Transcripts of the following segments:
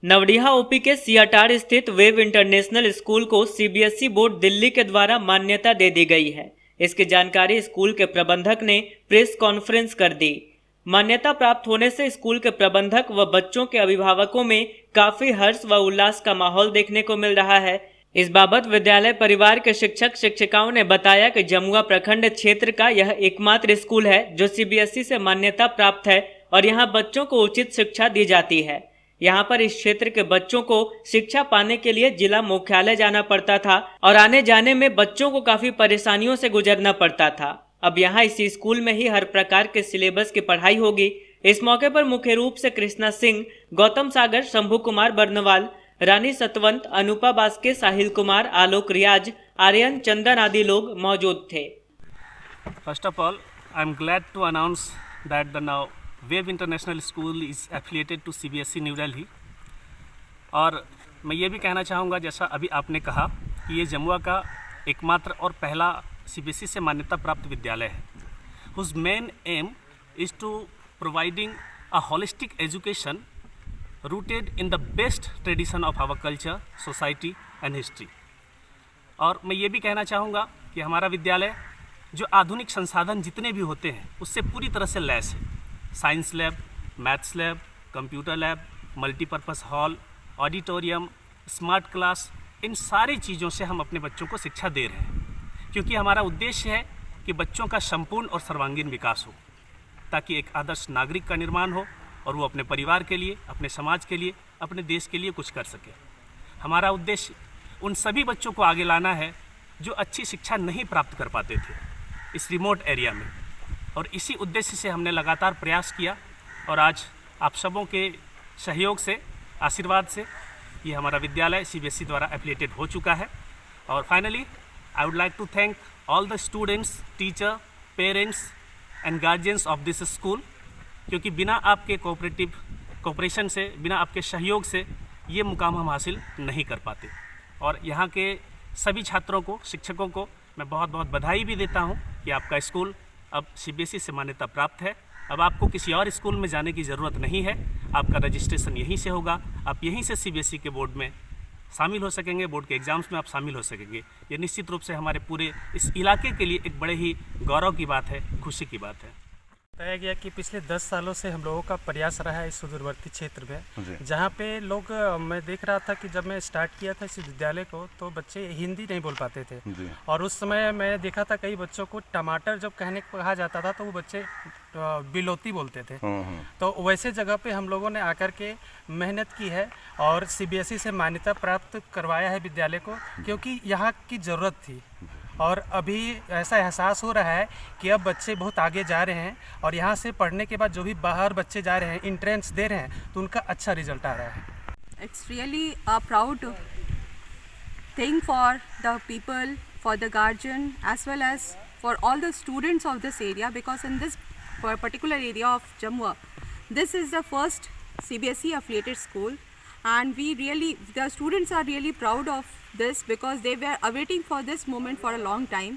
Navdiha OP के सियाटार स्थित wave international school को सीबीएसई बोर्ड दिल्ली के द्वारा मान्यता दे दी गई है। इसकी जानकारी स्कूल के प्रबंधक ने प्रेस कॉन्फ्रेंस कर दी। मान्यता प्राप्त होने से स्कूल के प्रबंधक व बच्चों के अभिभावकों में काफी हर्ष व उल्लास का माहौल देखने को मिल रहा है। इस बाबत विद्यालय परिवार के शिक्षक शिक्षिकाओं ने बताया कि जमुआ प्रखंड क्षेत्र का यह एकमात्र स्कूल है जो सीबीएसई से मान्यता प्राप्त है और यहाँ बच्चों को उचित शिक्षा दी जाती है। यहाँ पर इस क्षेत्र के बच्चों को शिक्षा पाने के लिए जिला मुख्यालय जाना पड़ता था और आने जाने में बच्चों को काफी परेशानियों से गुजरना पड़ता था। अब यहाँ इसी स्कूल में ही हर प्रकार के सिलेबस की पढ़ाई होगी। इस मौके पर मुख्य रूप से कृष्णा सिंह, गौतम सागर, शंभू कुमार बर्नवाल, रानी सतवंत, अनुपा बास्के, साहिल कुमार, आलोक रियाज, आर्यन, चंदन आदि लोग मौजूद थे। First of all, I am glad to announce that the now wave international school is affiliated to CBSE New Delhi. और मैं ये भी कहना चाहूँगा, जैसा अभी आपने कहा कि ये जमुआ का एकमात्र और पहला सीबीएसई से मान्यता प्राप्त विद्यालय है, whose main aim is to providing a holistic education rooted in the best tradition of our culture, society and history. और मैं ये भी कहना चाहूँगा कि हमारा विद्यालय जो आधुनिक संसाधन जितने भी होते हैं उससे पूरी तरह से लैस है। Science lab, maths lab, computer lab, multipurpose hall, auditorium, smart class, इन सारी चीज़ों से हम अपने बच्चों को शिक्षा दे रहे हैं, क्योंकि हमारा उद्देश्य है कि बच्चों का संपूर्ण और सर्वांगीण विकास हो, ताकि एक आदर्श नागरिक का निर्माण हो और वो अपने परिवार के लिए, अपने समाज के लिए, अपने देश के लिए कुछ कर सके। हमारा उद्देश्य उन सभी बच्चों को आगे लाना है जो अच्छी शिक्षा नहीं प्राप्त कर पाते थे इस रिमोट एरिया में, और इसी उद्देश्य से हमने लगातार प्रयास किया और आज आप सबों के सहयोग से, आशीर्वाद से ये हमारा विद्यालय सीबीएसई द्वारा एफिलिएटेड हो चुका है। और finally I would like to thank all the students, teacher, parents and guardians of this school, क्योंकि बिना आपके कोऑपरेशन से, बिना आपके सहयोग से ये मुकाम हम हासिल नहीं कर पाते। और यहाँ के सभी छात्रों को, शिक्षकों को मैं बहुत बहुत बधाई भी देता हूँ कि आपका स्कूल अब सीबीएसई से मान्यता प्राप्त है। अब आपको किसी और स्कूल में जाने की ज़रूरत नहीं है, आपका रजिस्ट्रेशन यहीं से होगा, आप यहीं से सीबीएसई के बोर्ड में शामिल हो सकेंगे, बोर्ड के एग्ज़ाम्स में आप शामिल हो सकेंगे। ये निश्चित रूप से हमारे पूरे इस इलाके के लिए एक बड़े ही गौरव की बात है, खुशी की बात है। बताया गया कि पिछले 10 सालों से हम लोगों का प्रयास रहा है इस सुदूरवर्ती क्षेत्र में, जहाँ पे लोग, मैं देख रहा था कि जब मैं स्टार्ट किया था इस विद्यालय को तो बच्चे हिंदी नहीं बोल पाते थे, और उस समय मैं देखा था कई बच्चों को टमाटर जब कहा जाता था तो वो बच्चे बिलोती बोलते थे। तो वैसे जगह पे हम लोगों ने आकर के मेहनत की है और सीबीएसई से मान्यता प्राप्त करवाया है विद्यालय को, क्योंकि यहाँ की ज़रूरत थी। और अभी ऐसा एहसास हो रहा है कि अब बच्चे बहुत आगे जा रहे हैं और यहाँ से पढ़ने के बाद जो भी बाहर बच्चे जा रहे हैं, इंट्रेंस दे रहे हैं, तो उनका अच्छा रिजल्ट आ रहा है। It's really a proud thing for the people, for the guardian, as well as for all the students of this area, because in this particular area of Jammu, this is the first CBSE affiliated school, and the students are really proud of this because they were awaiting for this moment for a long time.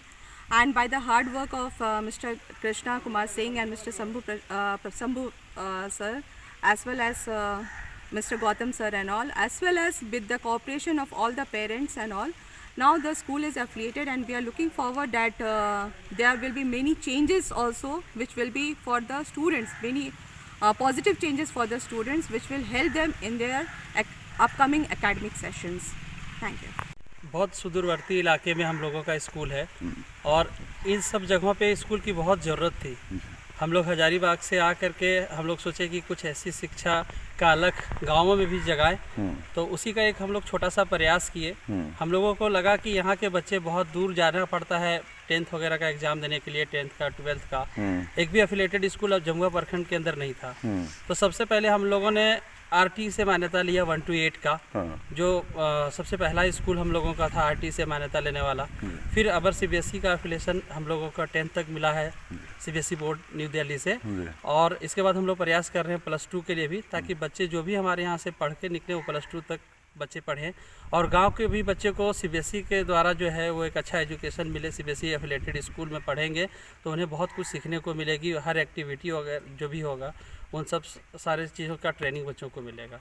And by the hard work of Mr. Krishna Kumar Singh and Mr. Shambhu sir, as well as Mr. Gautam sir and all, as well as with the cooperation of all the parents and all, now the school is affiliated, and we are looking forward that there will be many changes also which will be for the students, many positive changes for the students which will help them in their upcoming academic sessions. Thank you. बहुत सुदूरवर्ती इलाके में हम लोगों का school है और इन सब जगहों पे स्कूल की बहुत ज़रूरत थी। हम लोग हजारीबाग से आकर के हम लोग सोचे कि कुछ ऐसी शिक्षा का अलग गाँवों में भी जगाएं, तो उसी का एक हम लोग छोटा सा प्रयास किए। हम लोगों को लगा कि यहाँ के बच्चे बहुत दूर जाना पड़ता है 10th वगैरह का एग्ज़ाम देने के लिए, 10th का, 12th का। एक भी एफिलिएटेड स्कूल अब जमुआ प्रखंड के अंदर नहीं था। तो सबसे पहले हम लोगों ने आरटी से मान्यता लिया 1 to 8 का, जो सबसे पहला स्कूल हम लोगों का था आरटी से मान्यता लेने वाला। फिर अबर सीबीएसई का एफिलिएशन हम लोगों का 10th तक मिला है सीबीएसई बोर्ड न्यू दिल्ली से, और इसके बाद हम लोग प्रयास कर रहे हैं +2 के लिए भी, ताकि बच्चे जो भी हमारे यहाँ से पढ़ के निकले वो +2 तक बच्चे पढ़ें, और गांव के भी बच्चे को सीबीएसई के द्वारा जो है वो एक अच्छा एजुकेशन मिले। सीबीएसई एफिलिएटेड स्कूल में पढ़ेंगे तो उन्हें बहुत कुछ सीखने को मिलेगी, हर एक्टिविटी वगैरह जो भी होगा उन सब सारे चीज़ों का ट्रेनिंग बच्चों को मिलेगा।